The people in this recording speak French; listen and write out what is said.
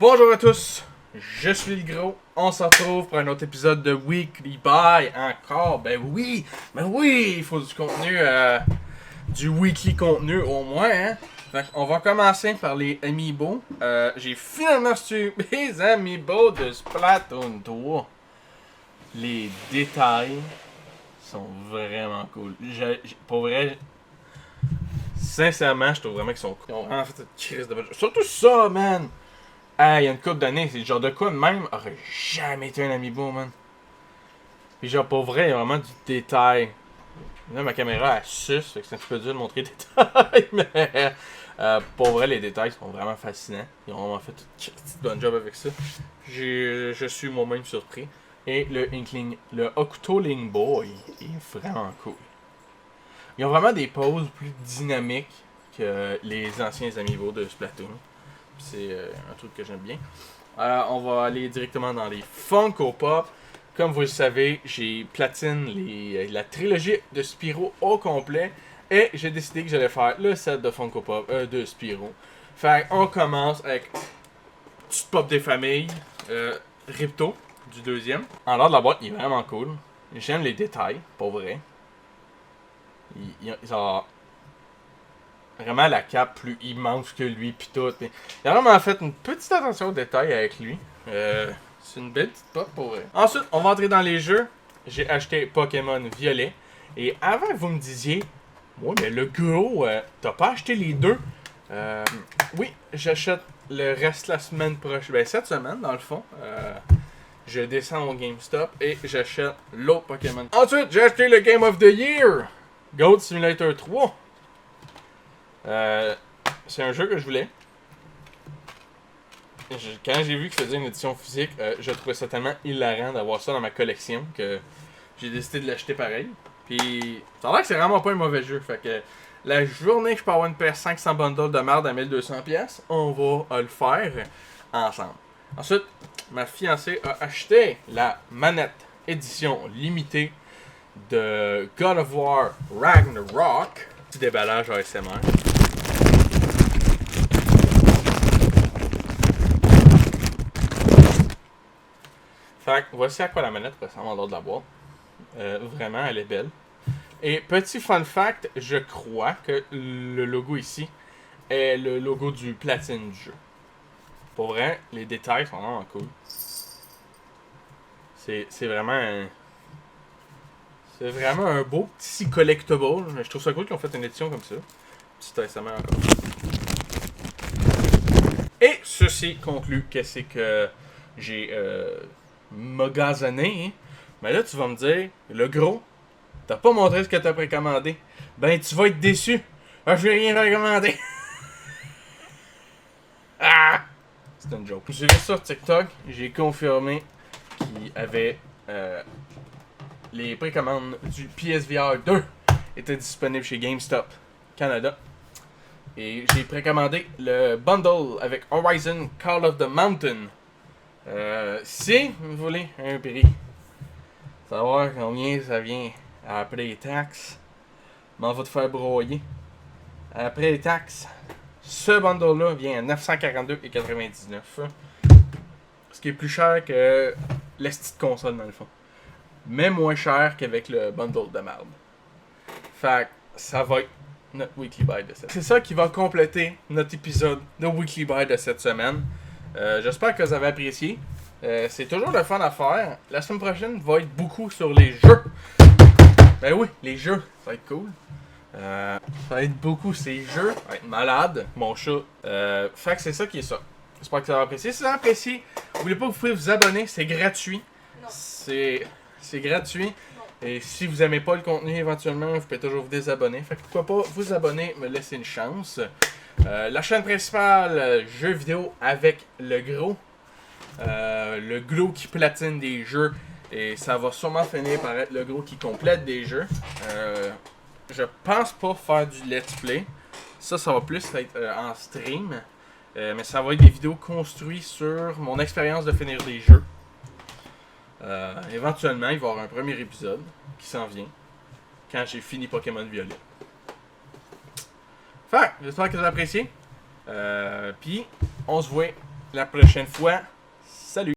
Bonjour à tous, je suis le gros, on se retrouve pour un autre épisode de Weekly Buy encore, ben oui, il faut du contenu, du weekly contenu au moins, hein. Fait on va commencer par les Amiibo. J'ai finalement reçu mes Amiibo de Splatoon 3. Les détails sont vraiment cool. Pour vrai, sincèrement, je trouve vraiment qu'ils sont cool. Ils ont vraiment fait cette crise de... Surtout ça, man! Il y a une couple d'années, c'est le genre de quoi de même aurait jamais été un Amiibo, man. Puis genre, pour vrai, il y a vraiment du détail. Là, ma caméra, elle suce, fait que c'est un petit peu dur de montrer les détails, mais... pour vrai, les détails sont vraiment fascinants. Ils ont vraiment fait une petite bonne job avec ça. Je suis moi-même surpris. Et le Inkling, le Octoling Boy est vraiment cool. Ils ont vraiment des poses plus dynamiques que les anciens Amiibo de Splatoon. C'est un truc que j'aime bien. On va aller directement dans les Funko Pop. Comme vous le savez, j'ai platine la trilogie de Spyro au complet. Et j'ai décidé que j'allais faire le set de Funko Pop de Spyro. Fait on commence avec petite pop des familles. Ripto, du deuxième. En l'air de la boîte, il est vraiment cool. J'aime les détails, pour vrai. Il a vraiment la cape plus immense que lui, pis tout. Mais il a vraiment fait une petite attention aux détails avec lui. C'est une belle petite pop pour vrai. Ensuite, on va entrer dans les jeux. J'ai acheté Pokémon Violet. Et avant que vous me disiez, ouais, mais le gros, t'as pas acheté les deux? Oui, j'achète le reste la semaine prochaine. Ben, cette semaine, dans le fond. Je descends au GameStop et j'achète l'autre Pokémon. Ensuite, j'ai acheté le Game of the Year. Goat Simulator 3. C'est un jeu que je voulais. Quand j'ai vu qu'il faisait une édition physique, je trouvais ça tellement hilarant d'avoir ça dans ma collection que j'ai décidé de l'acheter pareil. Puis, ça a l'air que c'est vraiment pas un mauvais jeu. Fait que la journée que je peux avoir une PS5 sans bundle de merde à 1200$, on va le faire ensemble. Ensuite, ma fiancée a acheté la manette édition limitée de God of War Ragnarok. Petit déballage ASMR. Fait que voici à quoi la manette ressemble en dehors de la boîte. Vraiment, elle est belle. Et petit fun fact, je crois que le logo ici est le logo du platine du jeu. Pour vrai, les détails sont vraiment cool. C'est vraiment c'est vraiment un beau petit collectible. Je trouve ça cool qu'ils ont fait une édition comme ça. Petit ASMR encore. Et ceci conclut qu'est-ce que j'ai magasinné. Hein? Mais là, tu vas me dire, le gros, t'as pas montré ce que t'as précommandé. Ben, tu vas être déçu. Je vais rien précommander. Ah! C'est une joke. J'ai vu sur TikTok, j'ai confirmé qu'il y avait les précommandes du PSVR 2 étaient disponibles chez GameStop Canada. Et j'ai précommandé le bundle avec Horizon Call of the Mountain. Si vous voulez un prix, savoir combien ça vient après les taxes, m'en va te faire broyer. Après les taxes, ce bundle-là vient à 942,99$. Ce qui est plus cher que la petite console dans le fond. Mais moins cher qu'avec le bundle de merde. Fait que ça va être notre Weekly Buy de cette semaine. C'est ça qui va compléter notre épisode de Weekly Buy de cette semaine. J'espère que vous avez apprécié. C'est toujours le fun à faire. La semaine prochaine va être beaucoup sur les jeux. Ben oui, les jeux, ça va être cool. Ça va être beaucoup ces jeux. Ça va être malade, mon chat. Fait que c'est ça qui est ça. J'espère que vous avez apprécié. Si vous avez apprécié, n'oubliez pas que vous pouvez vous abonner, c'est gratuit. Non. C'est gratuit. Non. Et si vous aimez pas le contenu, éventuellement, vous pouvez toujours vous désabonner. Fait que pourquoi pas vous abonner, me laisser une chance. La chaîne principale, jeux vidéo avec le gros. Le gros qui platine des jeux. Et ça va sûrement finir par être le gros qui complète des jeux. Je pense pas faire du let's play. Ça va plus être en stream. Mais ça va être des vidéos construites sur mon expérience de finir des jeux. Éventuellement, il va y avoir un premier épisode qui s'en vient quand j'ai fini Pokémon Violet. Fait, j'espère que vous avez apprécié. Puis, on se voit la prochaine fois.